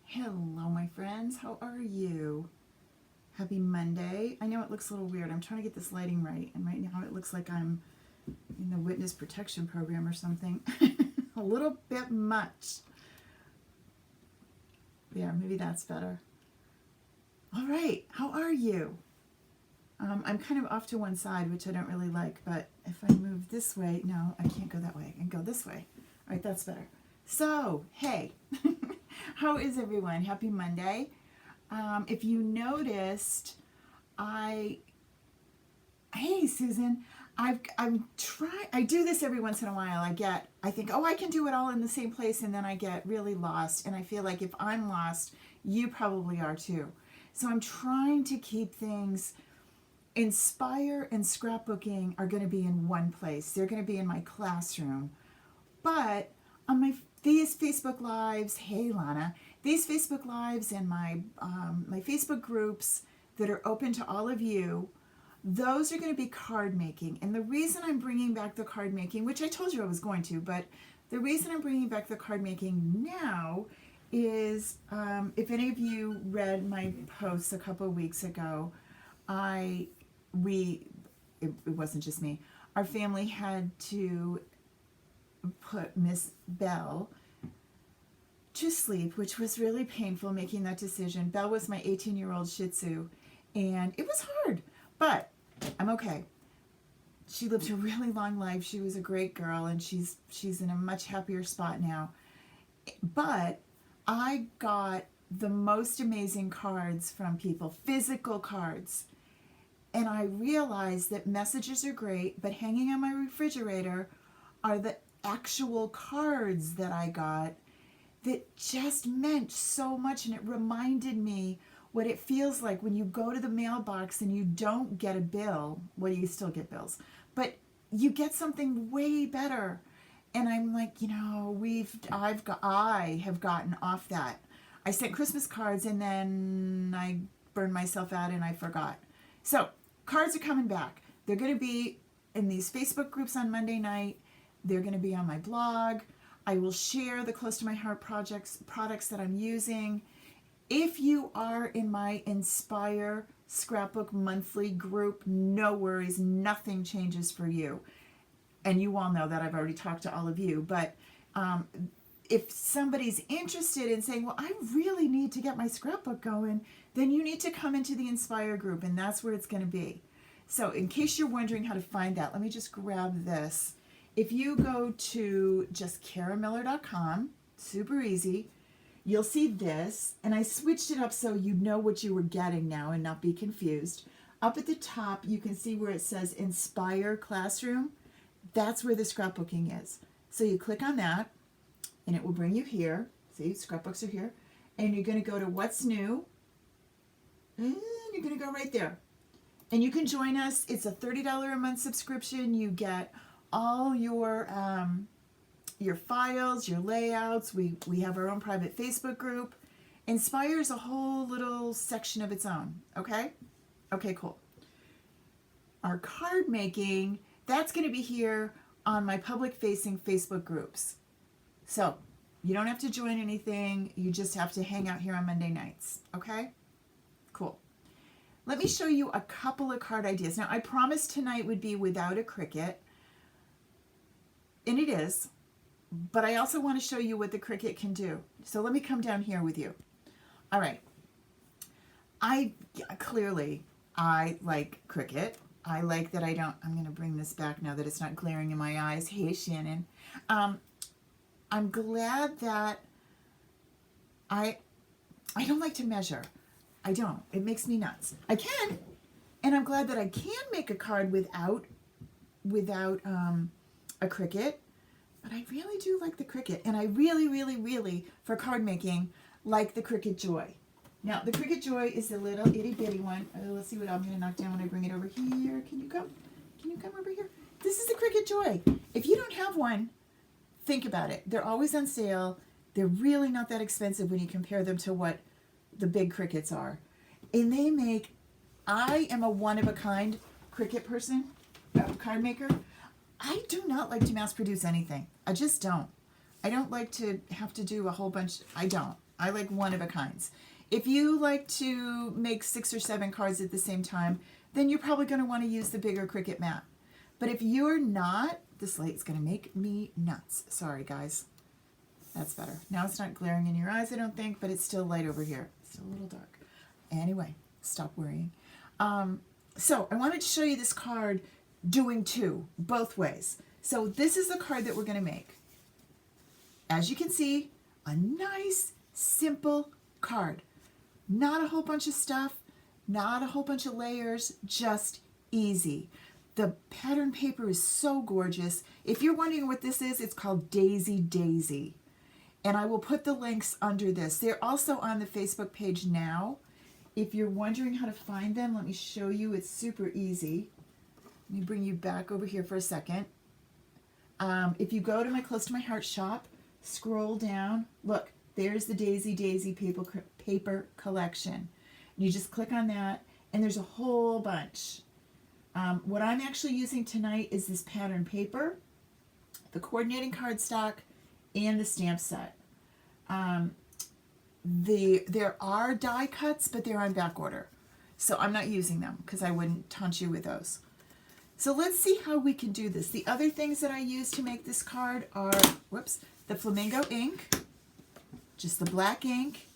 Hello, my friends. How are you? Happy Monday. I know it looks a little weird. I'm trying to get this lighting right, and right now it looks like I'm in the witness protection program or something. A little bit much. There, maybe that's better. All right, how are you? I'm kind of off to one side, which I don't really like, but if I move this way, no, I can't go that way. I can go this way. All right, that's better. So, hey, how is everyone? Happy Monday. If you noticed, hey Susan, I do this every once in a while. I think, oh, I can do it all in the same place, and then I get really lost, and I feel like if I'm lost, you probably are too. So I'm trying to keep things. Inspire and scrapbooking are going to be in one place. They're going to be in my classroom. But on these Facebook Lives, hey Lana, these Facebook Lives and my Facebook groups that are open to all of you, those are going to be card making. And the reason I'm bringing back the card making, which I told you I was going to, but the reason I'm bringing back the card making now is if any of you read my posts a couple of weeks ago, it wasn't just me. Our family had to put Miss Belle to sleep, which was really painful making that decision. Belle was my 18-year-old Shih Tzu, and it was hard, but I'm okay. She lived a really long life. She was a great girl, and she's in a much happier spot now. But I got the most amazing cards from people, physical cards. And I realized that messages are great, but hanging on my refrigerator are the actual cards that I got that just meant so much. And it reminded me what it feels like when you go to the mailbox and you don't get a bill. Well, you still get bills, but you get something way better. And I'm like, I have gotten off that. I sent Christmas cards and then I burned myself out and I forgot. So cards are coming back. They're going to be in these Facebook groups on Monday night. They're going to be on my blog. I will share the Close to My Heart products that I'm using. If you are in my Inspire Scrapbook monthly group, no worries, nothing changes for you. And you all know that I've already talked to all of you. But if somebody's interested in saying, well, I really need to get my scrapbook going, then you need to come into the Inspire group, and that's where it's going to be. So in case you're wondering how to find that, let me just grab this. If you go to just karamiller.com, super easy, you'll see this, and I switched it up so you know what you were getting now and not be confused. Up at the top, you can see where it says Inspire Classroom. That's where the scrapbooking is. So you click on that, and it will bring you here. See, scrapbooks are here. And you're going to go to What's New, and you're going to go right there. And you can join us. It's a $30 a month subscription. You get all your files, your layouts. We have our own private Facebook group. Inspire is a whole little section of its own. Okay? Okay, cool. Our card making, that's going to be here on my public-facing Facebook groups. So you don't have to join anything. You just have to hang out here on Monday nights. Okay? Cool. Let me show you a couple of card ideas. Now, I promised tonight would be without a Cricut, and it is, but I also want to show you what the Cricut can do. So let me come down here with you. All right. I like Cricut. I like that I'm going to bring this back now that it's not glaring in my eyes. Hey, Shannon. I'm glad that I don't like to measure. I don't. It makes me nuts. I can, and I'm glad that I can make a card without a Cricut, but I really do like the Cricut, and I really, really, really, for card making, like the Cricut Joy. Now, the Cricut Joy is the little itty-bitty one. Let's see what I'm going to knock down when I bring it over here. Can you come? Can you come over here? This is the Cricut Joy. If you don't have one, think about it. They're always on sale. They're really not that expensive when you compare them to what the big Cricuts are. And I am a one-of-a-kind Cricut person, card maker. I do not like to mass produce anything. I just don't. I don't like to have to do a whole bunch. I don't. I like one of a kinds. If you like to make 6 or 7 cards at the same time, then you're probably going to want to use the bigger Cricut mat. But if you're not, this light's going to make me nuts. Sorry, guys. That's better. Now it's not glaring in your eyes, I don't think, but it's still light over here. It's still a little dark. Anyway, stop worrying. So I wanted to show you this card doing 2, both ways. So this is the card that we're going to make. As you can see, a nice, simple card. Not a whole bunch of stuff, not a whole bunch of layers, just easy. The pattern paper is so gorgeous. If you're wondering what this is, it's called Daisy Daisy. And I will put the links under this. They're also on the Facebook page now. If you're wondering how to find them, let me show you. It's super easy. Let me bring you back over here for a second. If you go to my Close to My Heart shop, scroll down, look, there's the Daisy Daisy paper collection. You just click on that, and there's a whole bunch. What I'm actually using tonight is this pattern paper, the coordinating cardstock, and the stamp set. There are die cuts, but they're on back order. So I'm not using them because I wouldn't taunt you with those. So let's see how we can do this. The other things that I use to make this card are, the flamingo ink, just the black ink,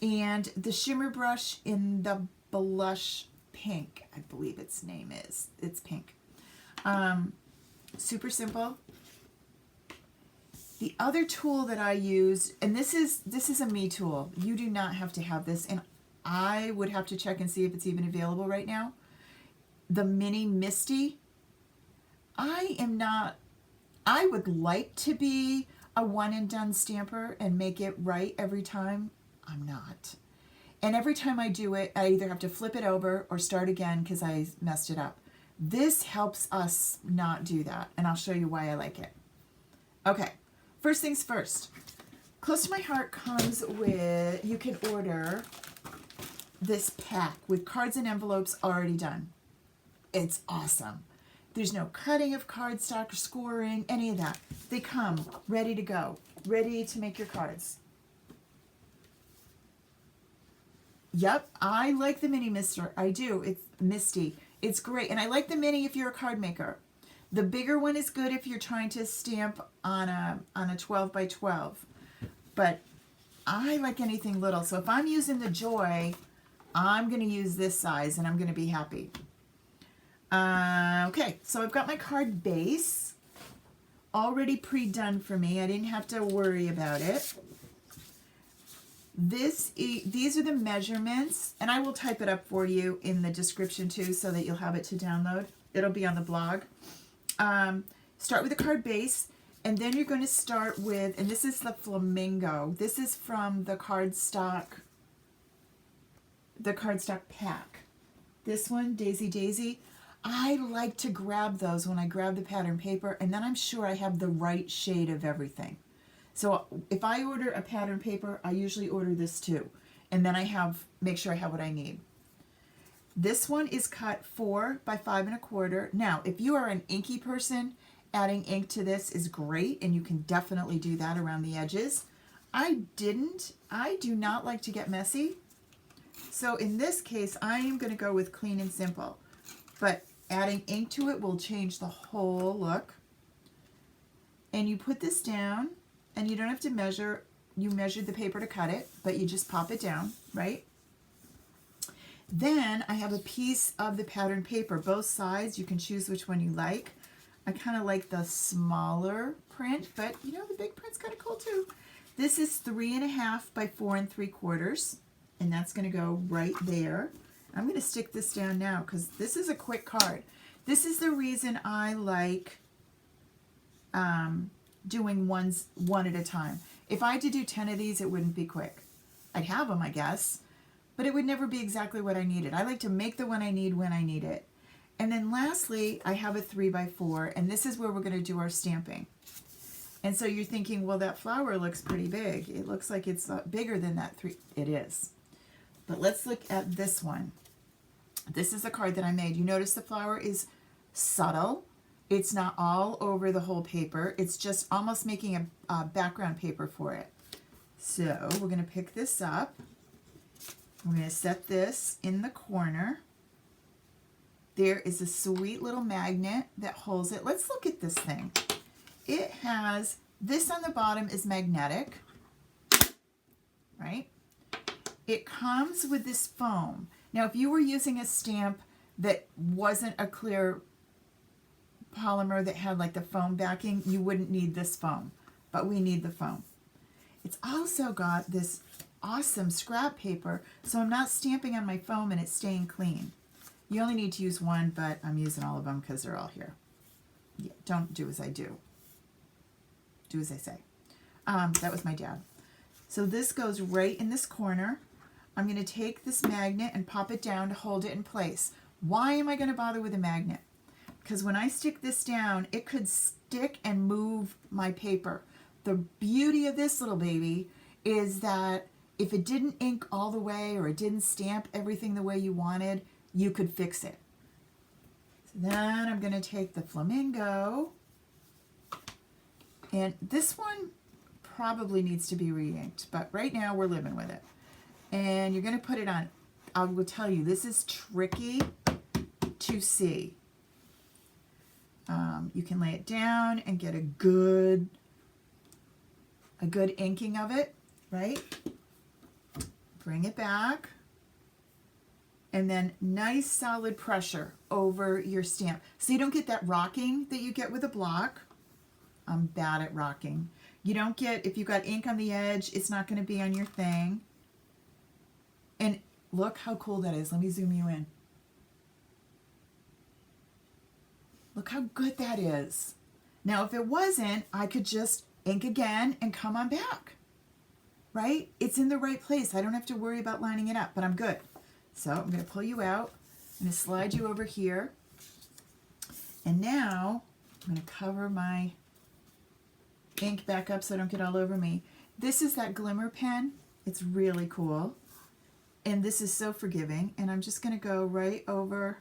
and the shimmer brush in the blush pink, I believe its name is. It's pink. Super simple. The other tool that I use, and this is a me tool. You do not have to have this, and I would have to check and see if it's even available right now. The Mini Misty. I would like to be a one and done stamper and make it right every time. I'm not. And every time I do it, I either have to flip it over or start again because I messed it up. This helps us not do that, and I'll show you why I like it. Okay, first things first. Close to My Heart comes with, you can order this pack with cards and envelopes already done. It's awesome. There's no cutting of cardstock or scoring, any of that. They come ready to go, ready to make your cards. Yep, I like the Mini Mister. I do. It's Misty. It's great. And I like the Mini if you're a card maker. The bigger one is good if you're trying to stamp on a 12 by 12. But I like anything little. So if I'm using the Joy, I'm going to use this size and I'm going to be happy. Okay, so I've got my card base already pre-done for me. I didn't have to worry about it. These are the measurements, and I will type it up for you in the description too so that you'll have it to download. It'll be on the blog. Start with the card base, and then you're going to start with, and this is the flamingo. This is from the cardstock pack. This one, Daisy Daisy. I like to grab those when I grab the pattern paper, and then I'm sure I have the right shade of everything. So if I order a pattern paper, I usually order this too. And then make sure I have what I need. This one is cut 4 by 5 1/4. Now, if you are an inky person, adding ink to this is great, and you can definitely do that around the edges. I do not like to get messy. So in this case, I am going to go with clean and simple. But adding ink to it will change the whole look. And you put this down, and you don't have to measure. You measured the paper to cut it, but you just pop it down, right? Then I have a piece of the pattern paper, both sides. You can choose which one you like. I kind of like the smaller print, but you know, the big print's kind of cool too. This is 3.5 by 4 3/4, and that's going to go right there. I'm going to stick this down now because this is a quick card. This is the reason I like doing one at a time. If I had to do 10 of these, it wouldn't be quick. I'd have them, I guess, but it would never be exactly what I needed. I like to make the one I need when I need it. And then lastly, I have a 3 by 4, and this is where we're going to do our stamping. And so you're thinking, well, that flower looks pretty big. It looks like it's bigger than that 3. It is. But let's look at this one. This is a card that I made. You notice the flower is subtle. It's not all over the whole paper. It's just almost making a background paper for it. So we're going to pick this up. We're going to set this in the corner. There is a sweet little magnet that holds it. Let's look at this thing. It has, this on the bottom is magnetic, right? It comes with this foam. Now, if you were using a stamp that wasn't a clear polymer that had like the foam backing, you wouldn't need this foam, but we need the foam. It's also got this awesome scrap paper, so I'm not stamping on my foam and it's staying clean. You only need to use one, but I'm using all of them because they're all here. Yeah, don't do as I do. Do as I say. That was my dad. So this goes right in this corner. I'm going to take this magnet and pop it down to hold it in place. Why am I going to bother with a magnet? Because when I stick this down, it could stick and move my paper. The beauty of this little baby is that if it didn't ink all the way or it didn't stamp everything the way you wanted, you could fix it. So then I'm going to take the flamingo, and this one probably needs to be re-inked, but right now we're living with it. And you're going to put it on. I will tell you, this is tricky to see. You can lay it down and get a good inking of it, right? Bring it back. And then nice solid pressure over your stamp. So you don't get that rocking that you get with a block. I'm bad at rocking. You don't get, if you've got ink on the edge, it's not going to be on your thing. And look how cool that is. Let me zoom you in. Look how good that is. Now, if it wasn't, I could just ink again and come on back, right? It's in the right place. I don't have to worry about lining it up, but I'm good. So I'm going to pull you out. I'm going to slide you over here. And now I'm going to cover my ink back up so I don't get all over me. This is that glimmer pen. It's really cool. And this is so forgiving. And I'm just going to go right over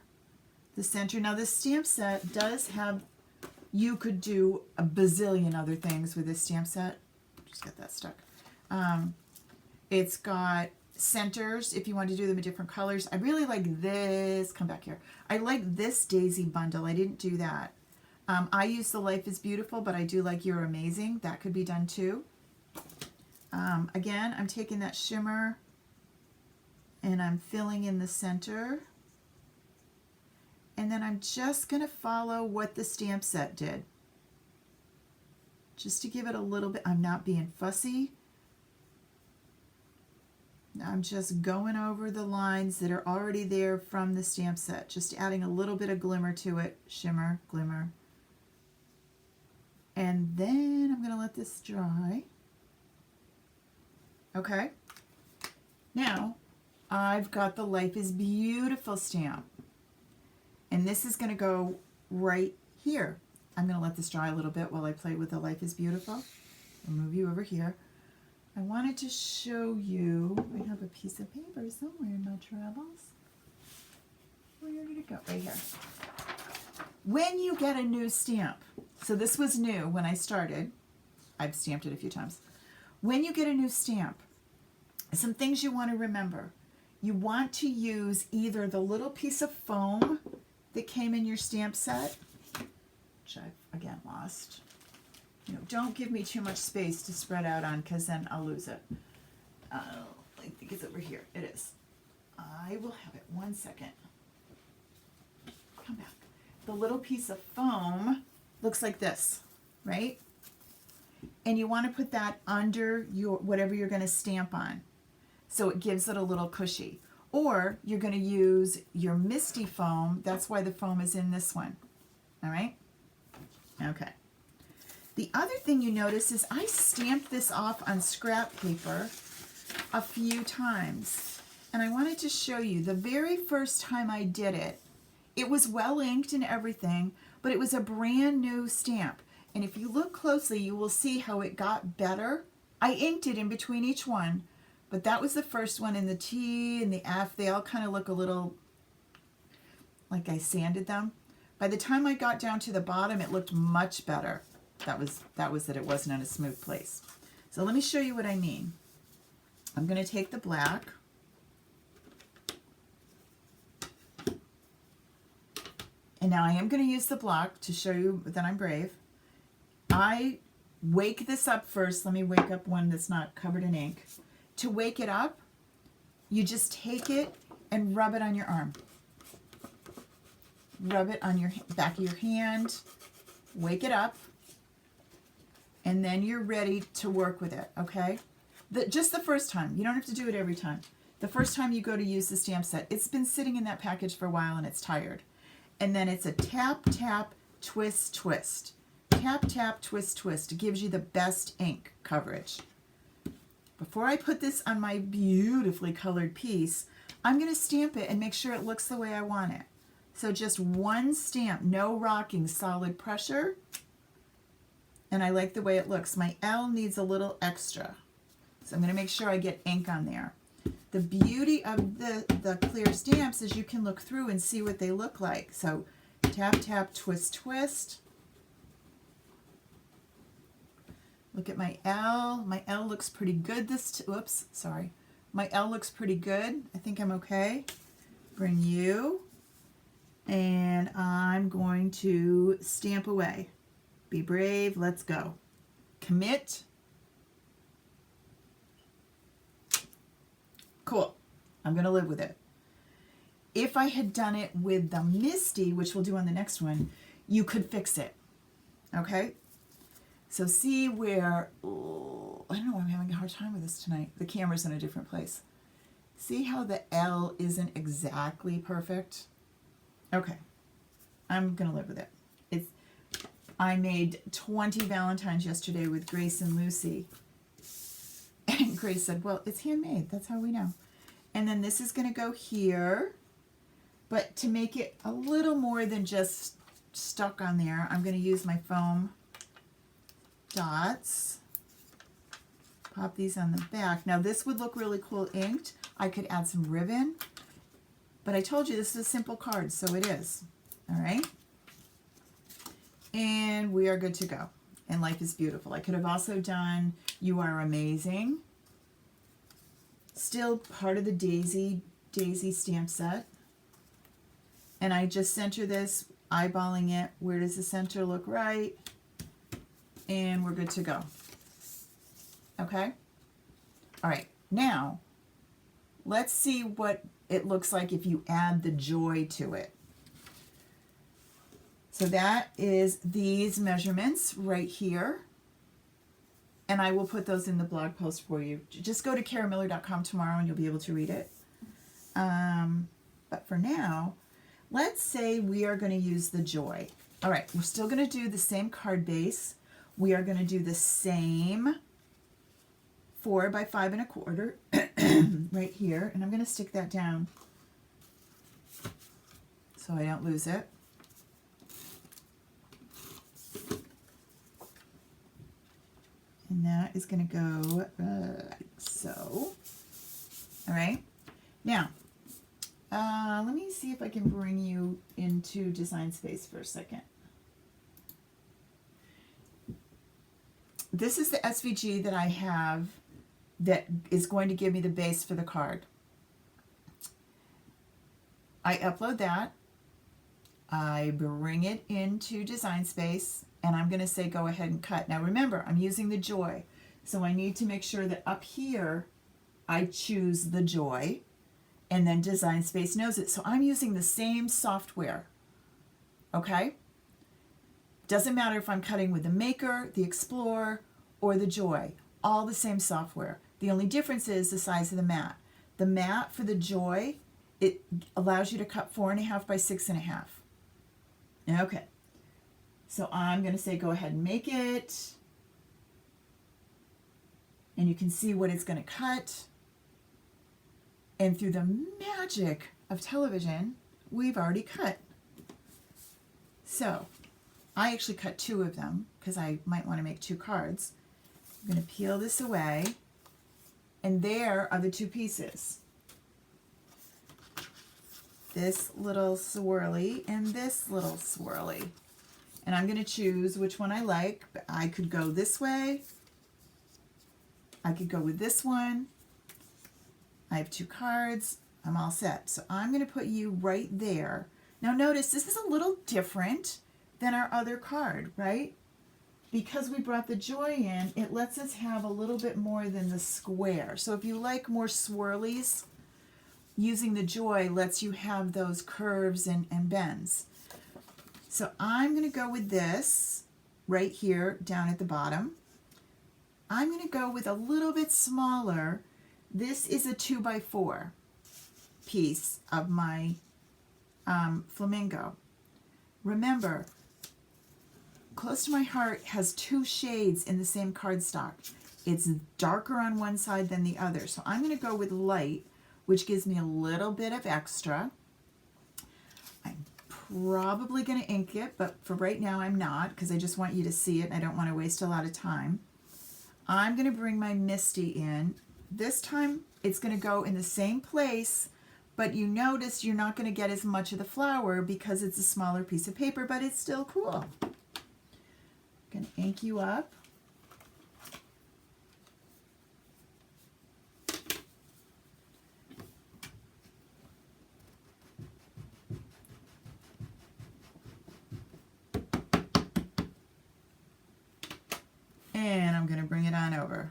the center. Now this stamp set does have, you could do a bazillion other things with this stamp set. Just got that stuck. It's got centers if you want to do them in different colors. I really like this. Come back here. I like this daisy bundle. I didn't do that. I use the Life is Beautiful, but I do like You're Amazing. That could be done too. Again, I'm taking that shimmer and I'm filling in the center. And then I'm just going to follow what the stamp set did. Just to give it a little bit. I'm not being fussy. I'm just going over the lines that are already there from the stamp set. Just adding a little bit of glimmer to it. Shimmer, glimmer. And then I'm going to let this dry. Okay. Now, I've got the Life is Beautiful stamp. And this is going to go right here. I'm going to let this dry a little bit while I play with the Life is Beautiful. I'll move you over here. I wanted to show you, I have a piece of paper somewhere in my travels. Where did it go? Right here. When you get a new stamp, so this was new when I started. I've stamped it a few times. When you get a new stamp, some things you want to remember. You want to use either the little piece of foam that came in your stamp set, which I've again lost. You know, don't give me too much space to spread out on, because then I'll lose it. I think it's over here. It is. I will have it. 1 second. Come back. The little piece of foam looks like this, right? And you want to put that under your whatever you're going to stamp on, so it gives it a little cushy. Or you're going to use your Misty foam. That's why the foam is in this one. All right? Okay. The other thing you notice is I stamped this off on scrap paper a few times. And I wanted to show you the very first time I did it, it was well inked and everything, but it was a brand new stamp. And if you look closely, you will see how it got better. I inked it in between each one, but that was the first one. And the T and the F, they all kind of look a little like I sanded them. By the time I got down to the bottom, it looked much better. That was that it wasn't in a smooth place. So let me show you what I mean. I'm going to take the black. And now I am going to use the block to show you that I'm brave. I wake this up first. Let me wake up one that's not covered in ink. To wake it up, you just take it and rub it on your arm. Rub it on your back of your hand. Wake it up. And then you're ready to work with it, okay? Just the first time. You don't have to do it every time. The first time you go to use the stamp set, it's been sitting in that package for a while and it's tired. And then it's a tap, tap, twist, twist. Tap, tap, twist, twist. It gives you the best ink coverage. Before I put this on my beautifully colored piece, I'm going to stamp it and make sure it looks the way I want it. So just one stamp, no rocking, solid pressure. And I like the way it looks. My L needs a little extra. So I'm going to make sure I get ink on there. The beauty of the clear stamps is you can look through and see what they look like. So tap, tap, twist, twist. Look at my L. My L looks pretty good whoops, sorry. My L looks pretty good. I think I'm okay. Bring you. And I'm going to stamp away. Be brave. Let's go. Commit. Cool. I'm going to live with it. If I had done it with the Misty, which we'll do on the next one, you could fix it. Okay? So see where, I don't know why I'm having a hard time with this tonight. The camera's in a different place. See how the L isn't exactly perfect? Okay. I'm going to live with it. I made 20 Valentines yesterday with Grace and Lucy. And Grace said, well, it's handmade. That's how we know. And then this is going to go here. But to make it a little more than just stuck on there, I'm going to use my foam dots. Pop these on the back. Now this would look really cool inked. I could add some ribbon. But I told you this is a simple card, so it is. All right? And we are good to go. And life is beautiful. I could have also done You Are Amazing. Still part of the Daisy stamp set. And I just center this, eyeballing it. Where does the center look right? And we're good to go. Okay? All right. Now, let's see what it looks like if you add the joy to it. So that is these measurements right here. And I will put those in the blog post for you. Just go to karamiller.com tomorrow and you'll be able to read it. But for now, let's say we are going to use the joy. All right, we're still going to do the same card base. We are going to do the same 4 by 5 1/4 right here. And I'm going to stick that down so I don't lose it. And that is going to go like so. All right. Now, let me see if I can bring you into Design Space for a second. This is the SVG that I have that is going to give me the base for the card. I upload that. I bring it into Design Space. And I'm going to say go ahead and cut. Now remember, I'm using the joy. So I need to make sure that up here, I choose the joy. And then Design Space knows it. So I'm using the same software. Okay? Doesn't matter if I'm cutting with the Maker, the Explorer, or the Joy. All the same software. The only difference is the size of the mat. The mat for the Joy, it allows you to cut 4.5 by 6.5. Okay. So I'm going to say go ahead and make it. And you can see what it's going to cut. And through the magic of television, we've already cut. So I actually cut 2 of them because I might want to make 2 cards. I'm going to peel this away. And there are the 2 pieces. This little swirly and this little swirly. And I'm going to choose which one I like. I could go this way. I could go with this one. I have 2 cards. I'm all set. So I'm going to put you right there. Now notice this is a little different than our other card, right? Because we brought the joy in, it lets us have a little bit more than the square. So if you like more swirlies, using the joy lets you have those curves and bends. So I'm going to go with this right here down at the bottom. I'm going to go with a little bit smaller. This is a 2x4 piece of my flamingo. Remember, Close to My Heart has 2 shades in the same cardstock. It's darker on one side than the other. So I'm going to go with light, which gives me a little bit of extra. I'm probably going to ink it, but for right now I'm not, because I just want you to see it and I don't want to waste a lot of time. I'm going to bring my Misty in. This time it's going to go in the same place, but you notice you're not going to get as much of the flower because it's a smaller piece of paper, but it's still cool. I'm going to ink you up. And I'm going to bring it on over.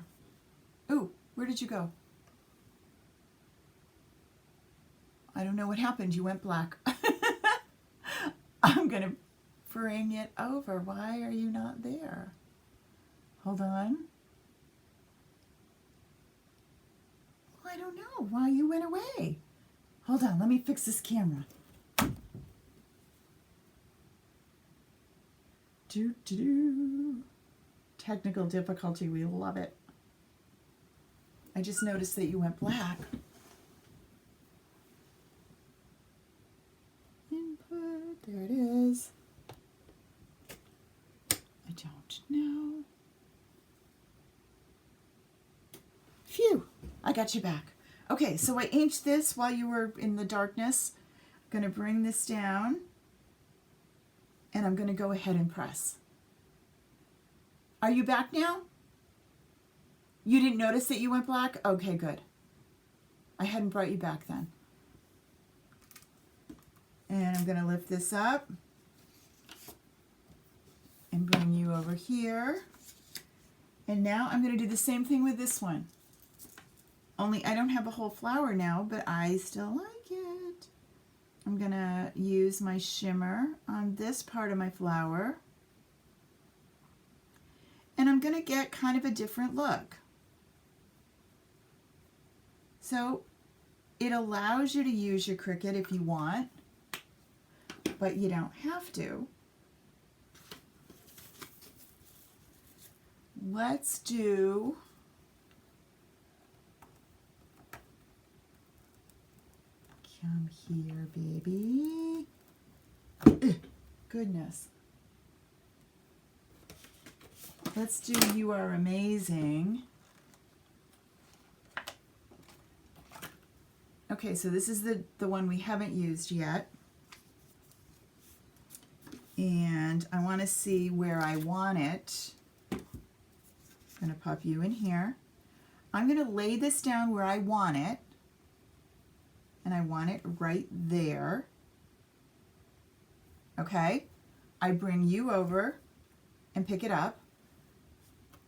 Ooh, where did you go? I don't know what happened. You went black. I'm going to bring it over. Why are you not there? Hold on. Well, I don't know why you went away. Hold on. Let me fix this camera. Technical difficulty. We love it. I just noticed that you went black. Input. There it is. I don't know. Phew. I got you back. Okay, so I inked this while you were in the darkness. I'm going to bring this down. And I'm going to go ahead and press. Are you back now? You didn't notice that you went black? Okay, good. I hadn't brought you back then. And I'm going to lift this up and bring you over here. And now I'm going to do the same thing with this one. Only I don't have a whole flower now, but I still like it. I'm going to use my shimmer on this part of my flower. And I'm going to get kind of a different look. So it allows you to use your Cricut if you want, but you don't have to. Let's do come here, baby. Ugh, goodness. Let's do You Are Amazing. Okay, so this is the one we haven't used yet. And I want to see where I want it. I'm going to pop you in here. I'm going to lay this down where I want it. And I want it right there. Okay? I bring you over and pick it up.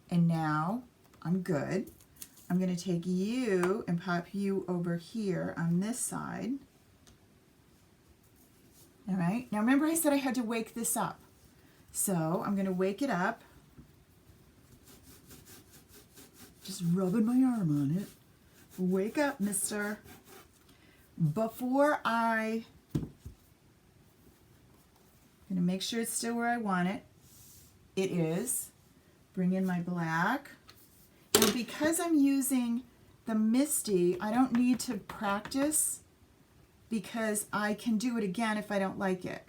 And now I'm good. I'm going to take you and pop you over here on this side. All right. Now remember I said I had to wake this up. So I'm going to wake it up. Just rubbing my arm on it. Wake up, mister. Before I'm going to make sure it's still where I want it. It is. Bring in my black. And because I'm using the Misty, I don't need to practice because I can do it again if I don't like it.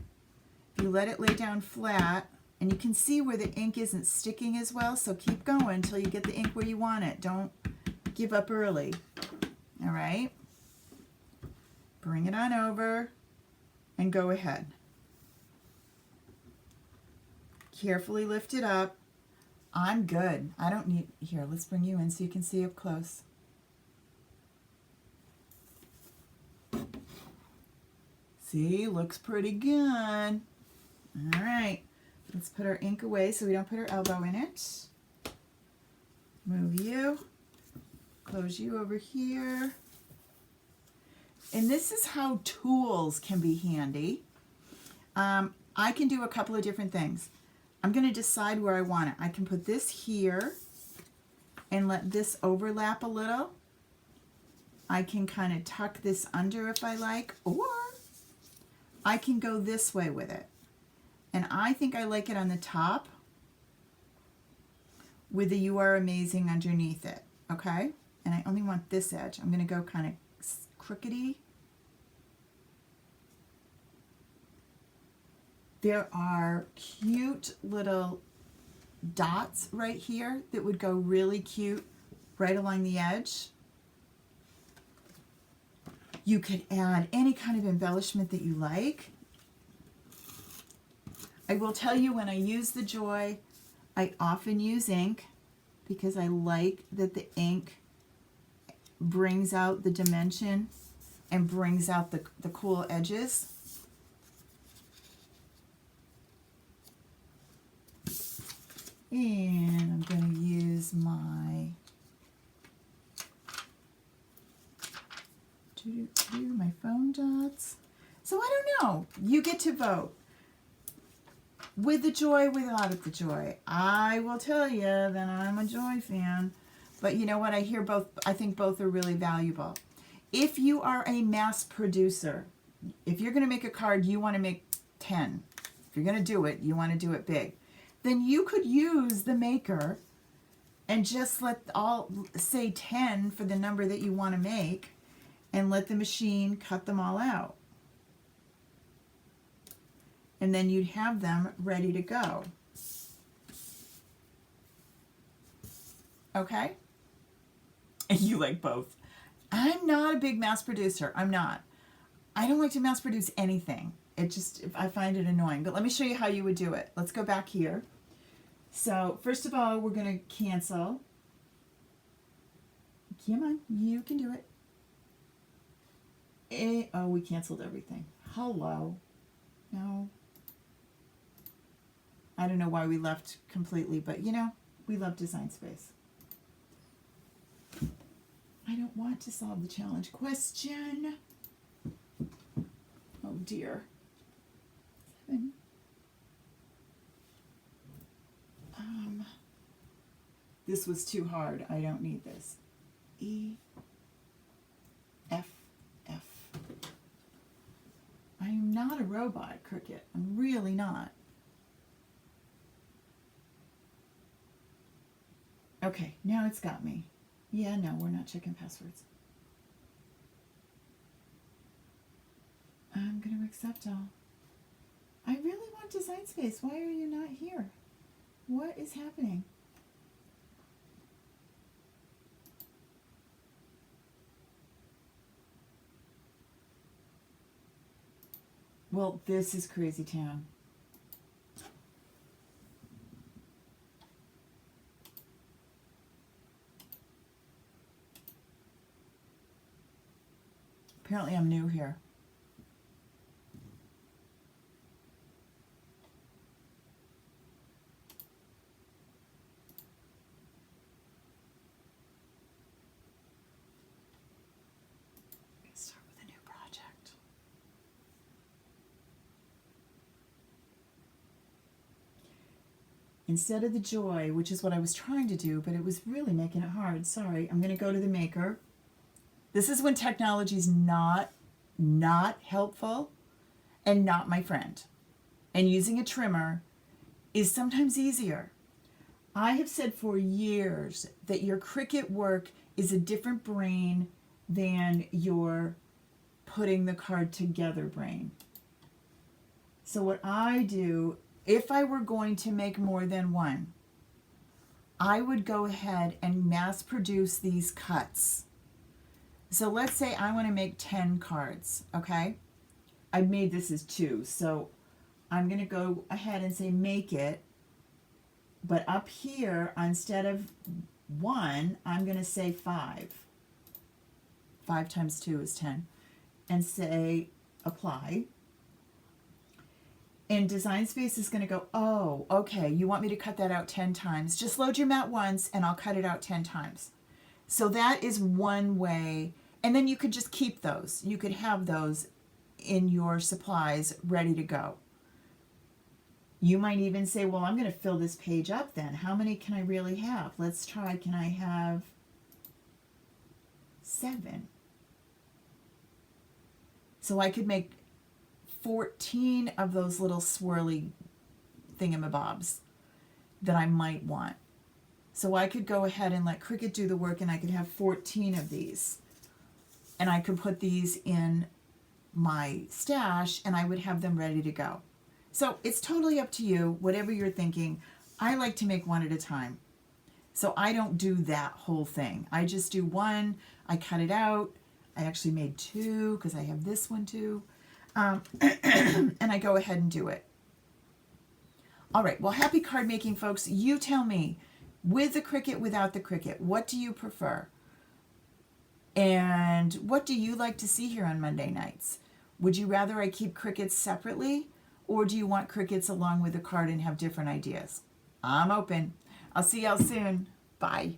If you let it lay down flat, and you can see where the ink isn't sticking as well, so keep going until you get the ink where you want it. Don't give up early. All right? Bring it on over and go ahead. Carefully lift it up. I'm good. I don't need, here, let's bring you in so you can see up close. See, looks pretty good. All right, let's put our ink away so we don't put our elbow in it. Move you, close you over here. And this is how tools can be handy. I can do a couple of different things. I'm going to decide where I want it. I can put this here and let this overlap a little. I can kind of tuck this under if I like, or I can go this way with it. And I think I like it on the top with the "You Are Amazing" underneath it, okay? And I only want this edge. I'm going to go kind of crookedy. There are cute little dots right here that would go really cute right along the edge. You could add any kind of embellishment that you like. I will tell you, when I use the Joy, I often use ink because I like that the ink brings out the dimension and brings out the cool edges. And I'm going to use my my foam dots. So I don't know. You get to vote. With the Joy, without the Joy. I will tell you that I'm a Joy fan. But you know what? I hear both. I think both are really valuable. If you are a mass producer, if you're going to make a card, you want to make 10. If you're going to do it, you want to do it big. Then you could use the maker and just say 10 for the number that you want to make, and let the machine cut them all out. And then you'd have them ready to go. Okay? And you like both. I'm not a big mass producer. I'm not. I don't like to mass produce anything. I find it annoying. But let me show you how you would do it. Let's go back here. So first of all, we're going to cancel. Come on, you can do it. Oh, we canceled everything. Hello. No. I don't know why we left completely, but you know, we love Design Space. I don't want to solve the challenge question. Oh dear. 7. This was too hard. I don't need this. E, F, F. I am not a robot, Cricut. I'm really not. Okay, now it's got me. Yeah, no, we're not checking passwords. I'm going to accept all. I really want Design Space. Why are you not here? What is happening? Well, this is crazy town. Apparently I'm new here. Let's start with a new project. Instead of the Joy, which is what I was trying to do, but it was really making it hard. Sorry, I'm going to go to the maker. This is when technology is not helpful and not my friend. And using a trimmer is sometimes easier. I have said for years that your Cricut work is a different brain than your putting the card together brain. So what I do, if I were going to make more than one, I would go ahead and mass produce these cuts. So let's say I want to make 10 cards, okay? I made this as 2, so I'm going to go ahead and say make it, but up here, instead of 1, I'm going to say 5. 5 times 2 is 10. And say apply. And Design Space is going to go, oh, okay, you want me to cut that out 10 times. Just load your mat once and I'll cut it out 10 times. So that is one way. And then you could just keep those. You could have those in your supplies ready to go. You might even say, well, I'm going to fill this page up then. How many can I really have? Let's try. Can I have 7? So I could make 14 of those little swirly thingamabobs that I might want. So I could go ahead and let Cricut do the work, and I could have 14 of these. And I could put these in my stash, and I would have them ready to go. So it's totally up to you, whatever you're thinking. I like to make one at a time. So I don't do that whole thing. I just do one, I cut it out. I actually made 2 because I have this one too. And I go ahead and do it. All right, well, happy card making, folks. You tell me, with the Cricut, without the Cricut, what do you prefer? And what do you like to see here on Monday nights? Would you rather I keep Cricuts separately, or do you want Cricuts along with the card and have different ideas? I'm open. I'll see y'all soon. Bye.